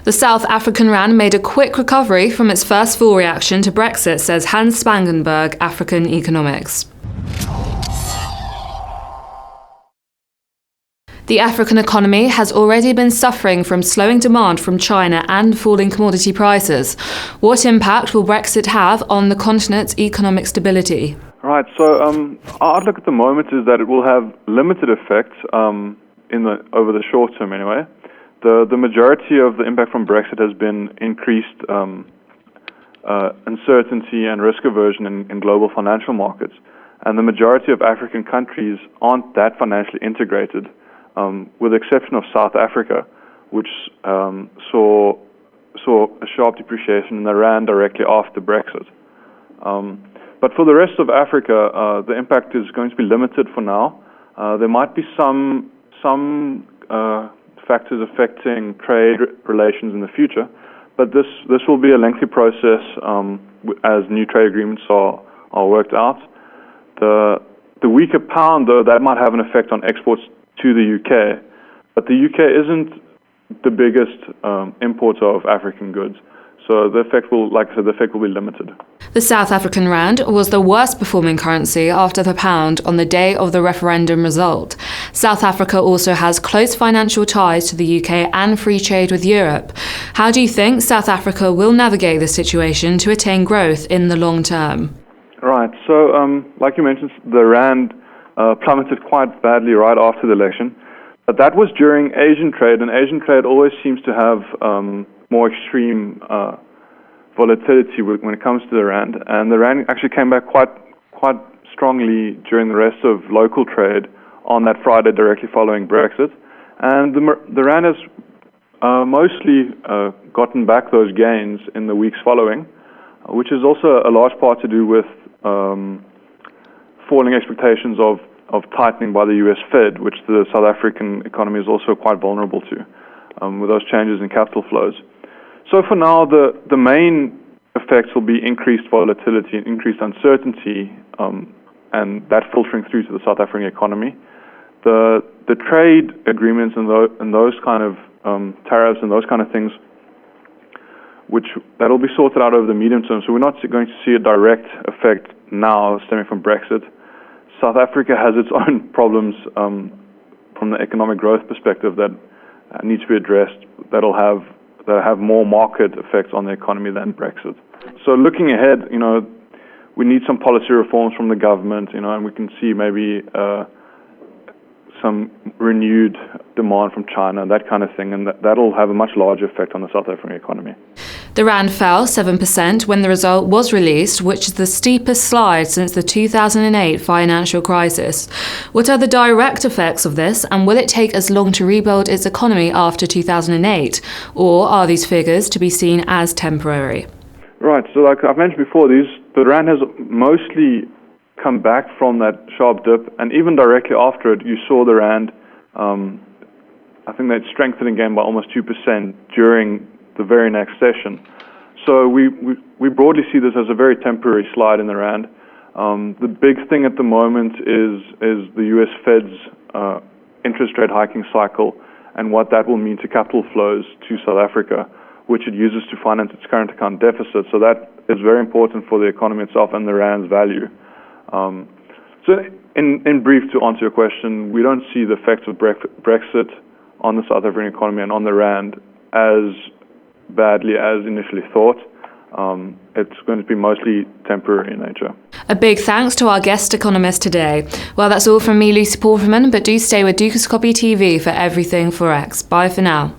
The South African rand made a quick recovery from its first full reaction to Brexit, says Spangenberg, African Economics. The African economy has already been suffering from slowing demand from China and falling commodity prices. What impact will Brexit have on the continent's economic stability? Right, so our outlook at the moment is that it will have limited effects over the short term anyway. The majority of the impact from Brexit has been increased uncertainty and risk aversion in global financial markets. And the majority of African countries aren't that financially integrated, with the exception of South Africa, which saw a sharp depreciation in the rand directly after Brexit. But for the rest of Africa, the impact is going to be limited for now. There might be some factors affecting trade relations in the future, but this will be a lengthy process as new trade agreements are worked out. The weaker pound, though, that might have an effect on exports to the UK, but the UK isn't the biggest importer of African goods. So the effect will, like I said, the effect will be limited. The South African rand was the worst performing currency after the pound on the day of the referendum result. South Africa also has close financial ties to the UK and free trade with Europe. How do you think South Africa will navigate this situation to attain growth in the long term? Right, so like you mentioned, the rand plummeted quite badly right after the election. But that was during Asian trade, and Asian trade always seems to have more extreme volatility when it comes to the rand, and the rand actually came back quite strongly during the rest of local trade on that Friday directly following Brexit, and the rand has mostly gotten back those gains in the weeks following, which is also a large part to do with falling expectations of tightening by the US Fed, which the South African economy is also quite vulnerable to, with those changes in capital flows. So for now, the main effects will be increased volatility and increased uncertainty, and that filtering through to the South African economy. The trade agreements and those kind of tariffs and those kind of things, that'll be sorted out over the medium term. So we're not going to see a direct effect now stemming from Brexit. South Africa has its own problems from the economic growth perspective that need to be addressed. That'll have more market effects on the economy than Brexit. So looking ahead, we need some policy reforms from the government, and we can see maybe some renewed demand from China, that kind of thing, and that'll have a much larger effect on the South African economy. The rand fell 7% when the result was released, which is the steepest slide since the 2008 financial crisis. What are the direct effects of this, and will it take as long to rebuild its economy after 2008? Or are these figures to be seen as temporary? Right, so like I've mentioned before, the rand has mostly come back from that sharp dip, and even directly after it, you saw the rand, I think they'd strengthened again by almost 2% during the very next session. So we broadly see this as a very temporary slide in the rand. The big thing at the moment is the US Fed's interest rate hiking cycle and what that will mean to capital flows to South Africa, which it uses to finance its current account deficit. So that is very important for the economy itself and the rand's value. So in brief, to answer your question, we don't see the effects of Brexit on the South African economy and on the rand as badly as initially thought. It's going to be mostly temporary in nature. A big thanks to our guest economist today. Well, that's all from me, Lucy Porterman, but do stay with Dukascopy TV for everything Forex. Bye for now.